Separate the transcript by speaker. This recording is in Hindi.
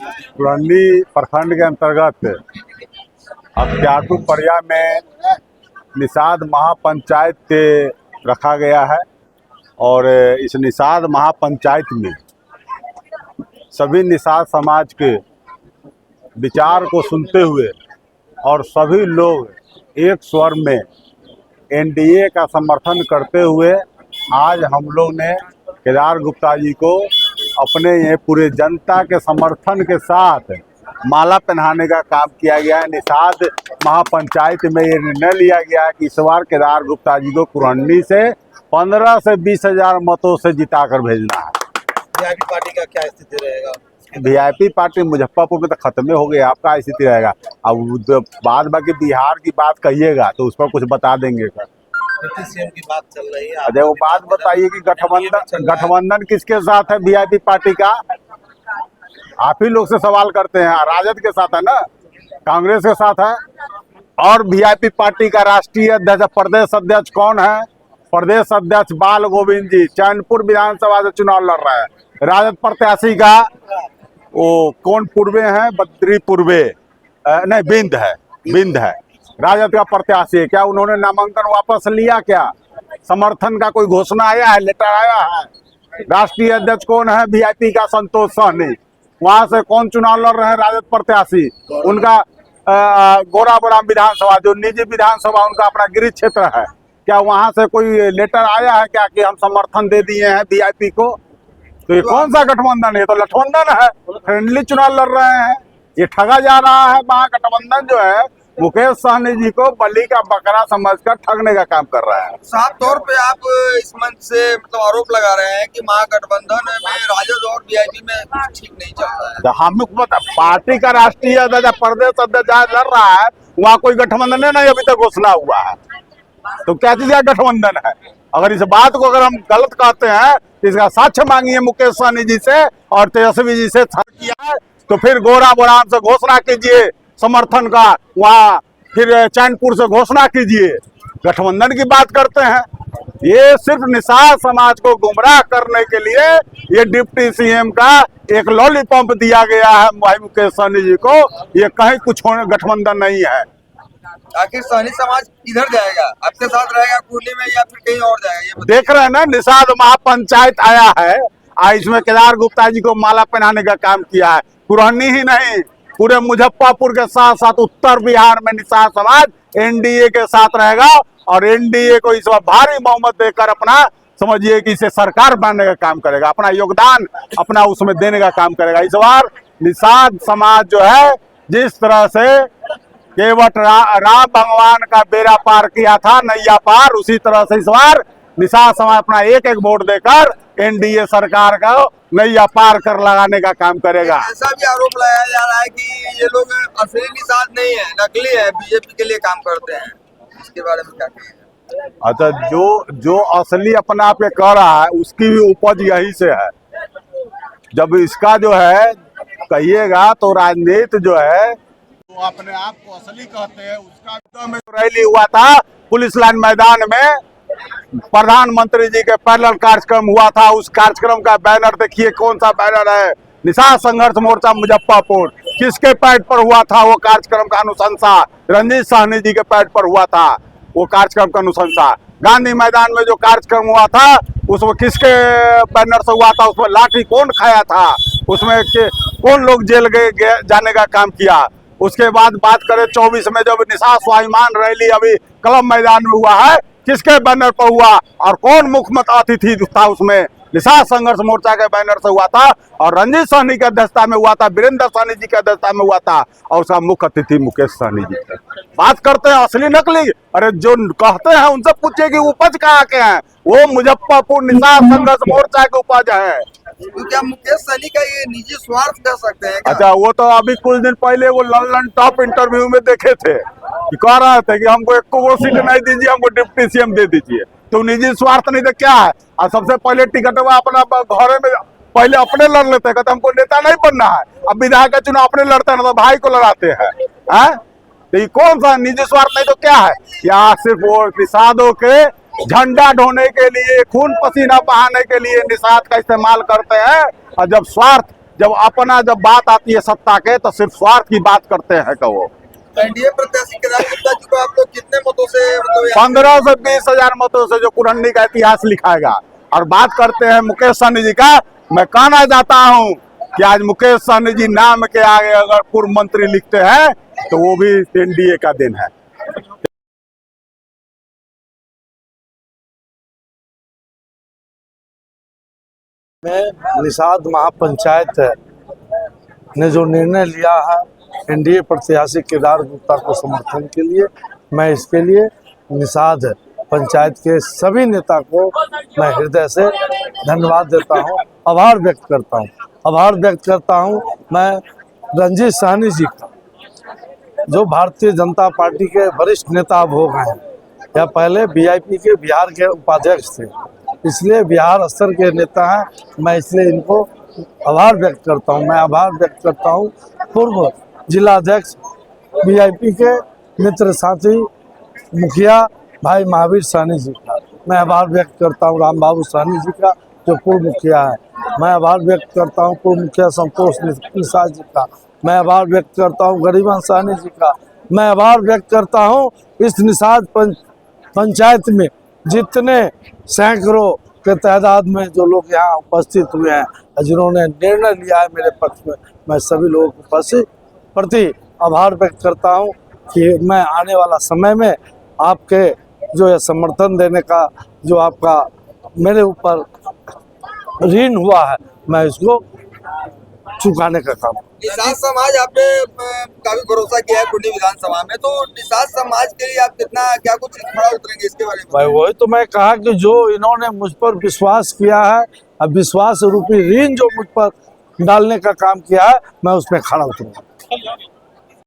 Speaker 1: पुरंदी प्रखंड के अंतर्गत अब त्याटू परिया में निषाद महापंचायत के रखा गया है और इस निषाद महापंचायत में सभी निषाद समाज के विचार को सुनते हुए और सभी लोग एक स्वर में एनडीए का समर्थन करते हुए आज हम लोग ने केदार गुप्ता जी को अपने ये पूरे जनता के समर्थन के साथ माला पहनाने का काम किया गया है। निषाद महापंचायत में ये निर्णय लिया गया है कि इस बार केदार गुप्ता जी को कुरहनी से 15 से 20 हजार मतों से जिताकर भेजना है।
Speaker 2: वीआईपी पार्टी का क्या स्थिति रहेगा?
Speaker 1: वीआईपी पार्टी मुजफ्फरपुर में तो खत्म हो गया, आपका स्थिति रहेगा। अब बाद बाकी बिहार की बात कहिएगा तो उस पर कुछ बता देंगे सर।
Speaker 2: सीएम की बात चल रही है,
Speaker 1: अरे वो बात बताइए कि गठबंधन किसके साथ है वीआईपी पार्टी का? आप ही लोग से सवाल करते हैं। राजद के साथ है ना, कांग्रेस के साथ है। और वीआईपी पार्टी का राष्ट्रीय अध्यक्ष प्रदेश अध्यक्ष कौन है? प्रदेश अध्यक्ष बाल गोविंद जी चैनपुर विधानसभा से चुनाव लड़ रहे हैं। राजद प्रत्याशी का वो कौन पूर्वे है? बद्री पूर्वे नहीं, बिंद है राजद का प्रत्याशी है। क्या उन्होंने नामांकन वापस लिया? क्या समर्थन का कोई घोषणा आया है, लेटर आया है? राष्ट्रीय अध्यक्ष कौन है? वीआईपी का संतोष सहनी। वहां से कौन चुनाव लड़ रहे हैं? राजद प्रत्याशी। उनका गोराबराम विधानसभा जो निजी विधानसभा उनका अपना गृह क्षेत्र है, क्या वहां से कोई लेटर आया है क्या कि हम समर्थन दे दिए हैं वीआईपी को? तो ये कौन सा गठबंधन है? तो गठबंधन है, फ्रेंडली चुनाव लड़ रहे हैं। ये ठगा जा रहा है। महागठबंधन जो है मुकेश सहनी जी को बलि का बकरा समझकर ठगने का काम कर रहा है।
Speaker 2: साफ तौर पे आप इस मंच से मतलब आरोप लगा रहे हैं कि महागठबंधन में राजद और वीआईपी में कुछ ठीक नहीं चल रहा है।
Speaker 1: हम पार्टी का राष्ट्रीय अध्यक्ष प्रदेश अध्यक्ष जहाँ लड़ रहा है वहाँ कोई गठबंधन नहीं अभी तक घोषणा हुआ है। तो क्या चीज का गठबंधन है? अगर इस बात को अगर हम गलत कहते हैं तो इसका साक्ष्य मांगिए मुकेश सहनी जी से और तेजस्वी जी से। किया है तो फिर गोराबराम से घोषणा कीजिए समर्थन का, वहाँ फिर चैनपुर से घोषणा कीजिए। गठबंधन की बात करते हैं। ये सिर्फ निषाद समाज को गुमराह करने के लिए ये डिप्टी सीएम का एक लॉलीपॉप दिया गया है भाई मुकेश सहनी जी को। ये कहीं कुछ गठबंधन नहीं है।
Speaker 2: आखिर सहनी समाज किधर जाएगा? आपके साथ रहेगा कुर्ली में या फिर कहीं और जाएगा? ये
Speaker 1: देख रहे हैं ना, निषाद महापंचायत आया है। इसमें केदार गुप्ता जी को माला पहनाने का काम किया है। कुरहनी ही नहीं, पूरे मुजफ्फरपुर के साथ साथ उत्तर बिहार में निषाद समाज एनडीए के साथ रहेगा और एनडीए को इस बार भारी बहुमत देकर अपना समझिए कि इसे सरकार बनाने का काम करेगा, अपना योगदान अपना उसमें देने का काम करेगा। इस बार निषाद समाज जो है जिस तरह से केवट राम भगवान का बेड़ा पार किया था, नैया पार, उसी तरह से इस बार निषाद समाज अपना एक एक वोट देकर एनडीए सरकार का नैया पार कर लगाने का काम करेगा।
Speaker 2: ऐसा भी आरोप लगाया जा रहा है कि ये लोग असली निषाद नहीं है, नकली है, बीजेपी के लिए काम करते हैं। इसके बारे में क्या कहेंगे?
Speaker 1: अच्छा, जो असली अपने आप के कह रहा है उसकी भी उपज यही से है। जब इसका जो है कहिएगा तो राजनीति जो है तो अपने आप को असली कहते हैं। उसका में रैली हुआ था पुलिस लाइन मैदान में, प्रधानमंत्री जी के पैरेलल कार्यक्रम हुआ था। उस कार्यक्रम का बैनर देखिए, कौन सा बैनर है? निषाद संघर्ष मोर्चा मुजफ्फरपुर। किसके पैड पर हुआ था वो कार्यक्रम का अनुशंसा? रंजीत सहनी जी के पैड पर हुआ था वो कार्यक्रम का अनुशंसा। गांधी मैदान में जो कार्यक्रम हुआ था उसमें किसके बैनर से हुआ था? उसमें लाठी कौन खाया था? उसमें कौन लोग जेल गए जाने का काम किया? उसके बाद बात करें 24 में जब निषाद स्वाभिमान रैली अभी क्लब मैदान में हुआ है, किसके बैनर पर हुआ और कौन मुख्य अतिथि था? उसमें निषाद संघर्ष मोर्चा के बैनर से हुआ था और रंजीत सहनी की अध्यक्षता में हुआ था, वीरेंद्र सहनी जी की अध्यक्षता में हुआ था और उसका मुख्य अतिथि मुकेश सहनी जी थे। बात करते हैं असली नकली। अरे जो कहते हैं उनसे पूछिए कि उपज कहाँ के हैं? वो मुजफ्फरपुर निषाद संघर्ष मोर्चा के उपज है।
Speaker 2: तो क्या मुकेश सहनी का ये निजी स्वार्थ कह सकते हैं?
Speaker 1: अच्छा, वो तो अभी कुछ दिन पहले वो लंदन टॉप इंटरव्यू में देखे थे कि कह रहे थे कि हमको एक को सीट नहीं दीजिए, हमको डिप्टी सीएम दे दीजिए। तो निजी स्वार्थ नहीं तो क्या है? और सबसे पहले टिकट अपना घर में पहले अपने लड़ लेते हैं, कहते हमको नेता नहीं बनना है। अब विधायक का चुनाव अपने लड़ते हैं ना तो भाई को लड़ाते हैं। तो ये कौन सा निजी स्वार्थ नहीं तो क्या है? यहाँ सिर्फ वो निषादों के झंडा ढोने के लिए, खून पसीना बहाने के लिए निषाद का इस्तेमाल करते हैं। और जब स्वार्थ जब अपना जब बात आती है सत्ता के तो सिर्फ स्वार्थ की बात करते हैं कि वो
Speaker 2: एनडीए प्रत्याशी केदार गुप्ता जी को आप लोग कितने मतों से मतलब
Speaker 1: 15 से 20 हजार मतों से जो कुरंडी का इतिहास लिखाएगा। और बात करते हैं मुकेश सहनी जी का, मैं कहना चाहता हूं कि आज मुकेश सहनी जी नाम के आगे अगर पूर्व मंत्री लिखते हैं तो वो भी एनडीए का दिन है।
Speaker 3: में निषाद महापंचायत ने जो निर्णय लिया है एनडीए प्रत्याशी केदार गुप्ता को समर्थन के लिए, मैं इसके लिए निषाद पंचायत के सभी नेता को मैं हृदय से धन्यवाद देता हूं, आभार व्यक्त करता हूं। आभार व्यक्त करता हूं मैं रंजीत सहनी जी का, जो भारतीय जनता पार्टी के वरिष्ठ नेता अब हो गए हैं। यह पहले बीआईपी के बिहार के उपाध्यक्ष थे, इसलिए बिहार स्तर के नेता हैं। मैं इसलिए इनको आभार व्यक्त करता हूं। मैं आभार व्यक्त करता हूं पूर्व जिला अध्यक्ष बीआईपी के मित्र साथी मुखिया भाई महावीर सहनी जी का। मैं आभार व्यक्त करता हूं राम बाबू सहनी जी का, जो पूर्व मुखिया है। मैं आभार व्यक्त करता हूं पूर्व मुखिया संतोष निषाद जी का। मैं आभार व्यक्त करता हूं गरीबन सहनी जी का। मैं आभार व्यक्त करता हूं इस निषाद पंचायत में जितने सैकड़ों के तादाद में जो लोग यहाँ उपस्थित हुए हैं, जिन्होंने निर्णय लिया है मेरे पक्ष में, मैं सभी लोगों को प्रति आभार व्यक्त करता हूं कि मैं आने वाला समय में आपके जो है समर्थन देने का जो आपका मेरे ऊपर ऋण हुआ है, मैं इसको चुकाने का काम।
Speaker 2: निषाद समाज आप पे काफी भरोसा किया है कुंडी विधानसभा में, तो निषाद समाज के लिए आप कितना क्या कुछ खड़ा उतरेंगे इसके बारे में?
Speaker 3: भाई वही तो मैं कहा कि जो इन्होंने मुझ पर विश्वास किया है, अब विश्वास रूपी ऋण जो मुझ पर डालने का काम किया है, मैं उसमें खड़ा उतरूंगा।